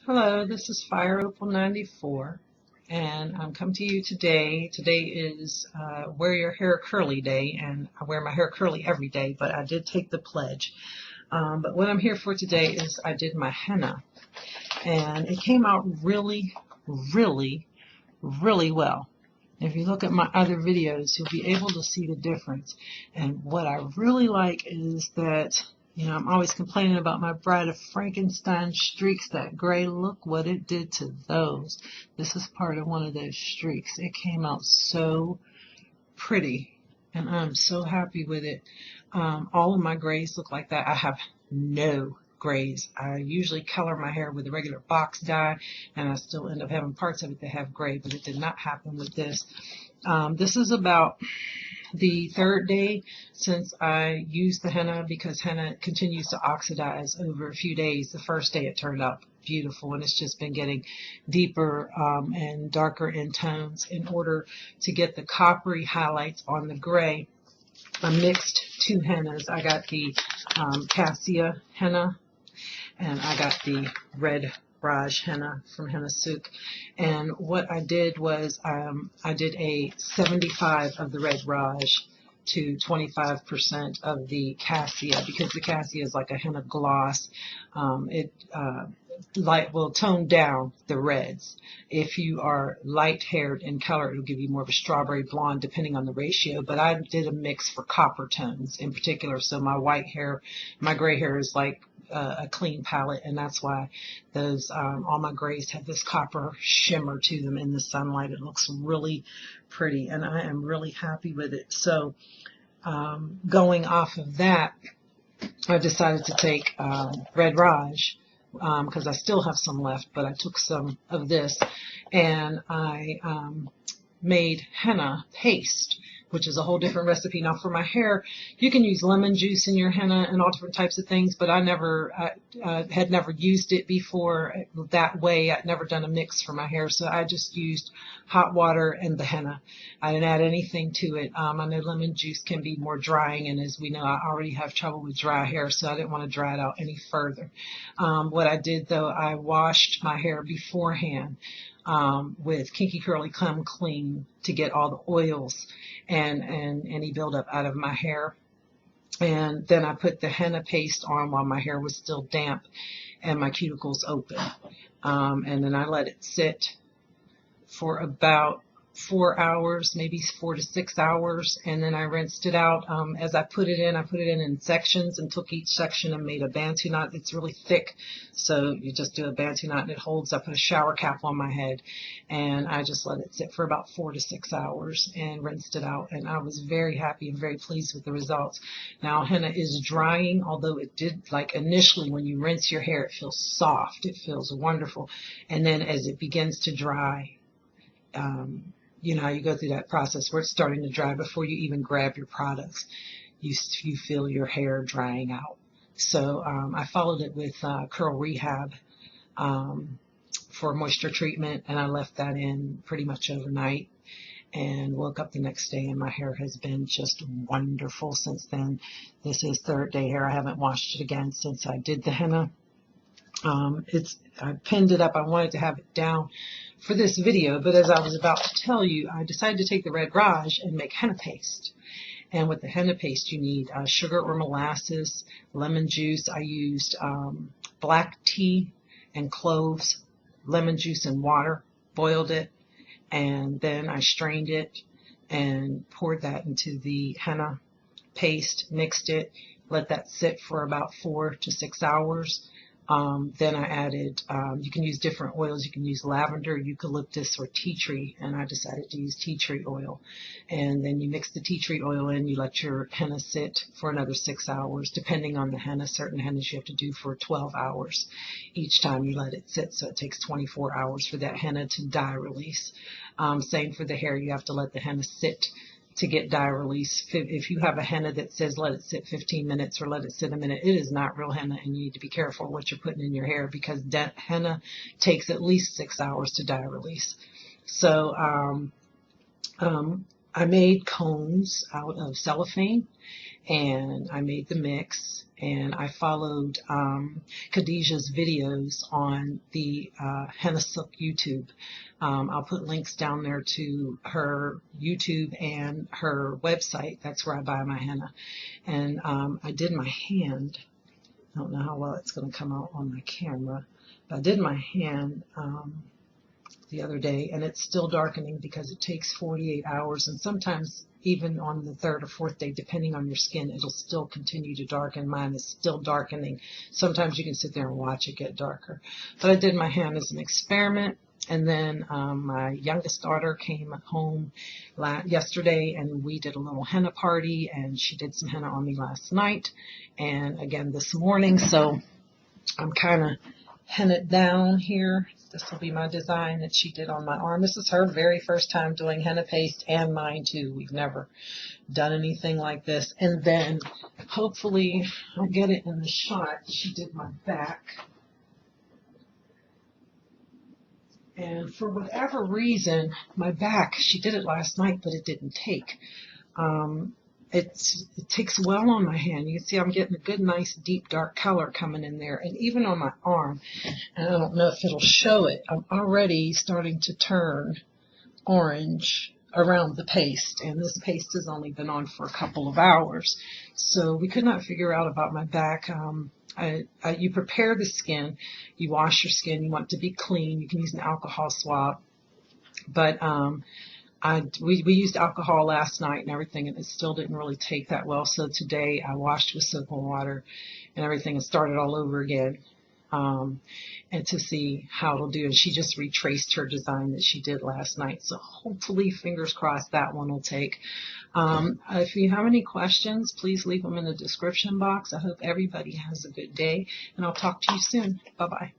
Hello, this is Fire Opal 94, and I'm coming to you today. Today is Wear Your Hair Curly Day, and I wear my hair curly every day, but I did take the pledge. But what I'm here for today is I did my henna, and it came out really, really, really well. If you look at my other videos, you'll be able to see the difference. And what I really like is that, I'm always complaining about my Bride of Frankenstein streaks, that gray. Look what it did to those. This is part of one of those streaks. It came out so pretty, and I'm so happy with it. All of my grays look like that. I have no grays. I usually color my hair with a regular box dye, and I still end up having parts of it that have gray, but it did not happen with this. This is about the third day since I used the henna, because henna continues to oxidize over a few days. The first day it turned out beautiful, and it's just been getting deeper and darker in tones in order to get the coppery highlights on the gray. I mixed two hennas. I got the cassia henna, and I got the red Raj henna from Henna Sook. And what I did was I did a 75 of the red Raj to 25% of the cassia, because the cassia is like a henna gloss. It will tone down the reds. If you are light-haired in color, it'll give you more of a strawberry blonde depending on the ratio, but I did a mix for copper tones in particular, so my white hair, my gray hair is like a clean palette, and that's why those all my grays have this copper shimmer to them in the sunlight. It looks really pretty, and I am really happy with it. So going off of that, I decided to take Red Raj, because I still have some left, but I took some of this, and I made henna paste, which is a whole different recipe. Now for my hair, you can use lemon juice in your henna and all different types of things, but I had never used it before that way. I'd never done a mix for my hair, so I just used hot water and the henna. I didn't add anything to it. I know lemon juice can be more drying, and as we know, I already have trouble with dry hair, so I didn't want to dry it out any further. What I did, though, I washed my hair beforehand with Kinky Curly Come Clean to get all the oils and any buildup out of my hair. And then I put the henna paste on while my hair was still damp and my cuticles open. And then I let it sit for about 4 hours, maybe 4 to 6 hours, and then I rinsed it out. As I put it in sections, and took each section and made a bantu knot. It's really thick, so you just do a bantu knot and it holds. I put a shower cap on my head, and I just let it sit for about 4 to 6 hours and rinsed it out, and I was very happy and very pleased with the results. Now henna is drying, although it did, like initially when you rinse your hair, it feels soft, it feels wonderful, and then as it begins to dry, you go through that process where it's starting to dry before you even grab your products. You feel your hair drying out. So I followed it with Curl Rehab for moisture treatment, and I left that in pretty much overnight and woke up the next day, and my hair has been just wonderful since then. This is third day hair. I haven't washed it again since I did the henna. I pinned it up. I wanted to have it down for this video, but as I was about to tell you, I decided to take the Red Raj and make henna paste. And with the henna paste, you need sugar or molasses, lemon juice. I used black tea and cloves, lemon juice and water, boiled it, and then I strained it and poured that into the henna paste, mixed it, let that sit for about 4 to 6 hours. Then I added, you can use different oils. You can use lavender, eucalyptus, or tea tree, and I decided to use tea tree oil. And then you mix the tea tree oil in, you let your henna sit for another 6 hours, depending on the henna. Certain hennas you have to do for 12 hours each time you let it sit, so it takes 24 hours for that henna to dye release. Same for the hair, you have to let the henna sit to get dye release. If you have a henna that says let it sit 15 minutes or let it sit a minute, it is not real henna, and you need to be careful what you're putting in your hair, because henna takes at least 6 hours to dye release. So I made cones out of cellophane, and I made the mix, and I followed Khadijah's videos on the Henna Silk YouTube. I'll put links down there to her YouTube and her website. That's where I buy my henna. And I did my hand. I don't know how well it's going to come out on my camera, but I did my hand the other day, and it's still darkening because it takes 48 hours, and sometimes even on the third or fourth day, depending on your skin, it'll still continue to darken. Mine is still darkening. Sometimes you can sit there and watch it get darker. But I did my hand as an experiment, and then my youngest daughter came home yesterday, and we did a little henna party, and she did some henna on me last night and again this morning. So I'm kind of henna down here. This will be my design that she did on my arm. This is her very first time doing henna paste, and mine too. We've never done anything like this. And then hopefully I'll get it in the shot. She did my back. And for whatever reason, my back, she did it last night, but it didn't take. It takes well on my hand. You can see I'm getting a good, nice, deep, dark color coming in there. And even on my arm, and I don't know if it'll show it, I'm already starting to turn orange around the paste. And this paste has only been on for a couple of hours. So we could not figure out about my back. You prepare the skin, you wash your skin, you want it to be clean. You can use an alcohol swab. But we used alcohol last night and everything, and it still didn't really take that well. So today I washed with soap and water and everything and started all over again, and to see how it'll do. And she just retraced her design that she did last night. So hopefully, fingers crossed, that one will take. If you have any questions, please leave them in the description box. I hope everybody has a good day, and I'll talk to you soon. Bye-bye.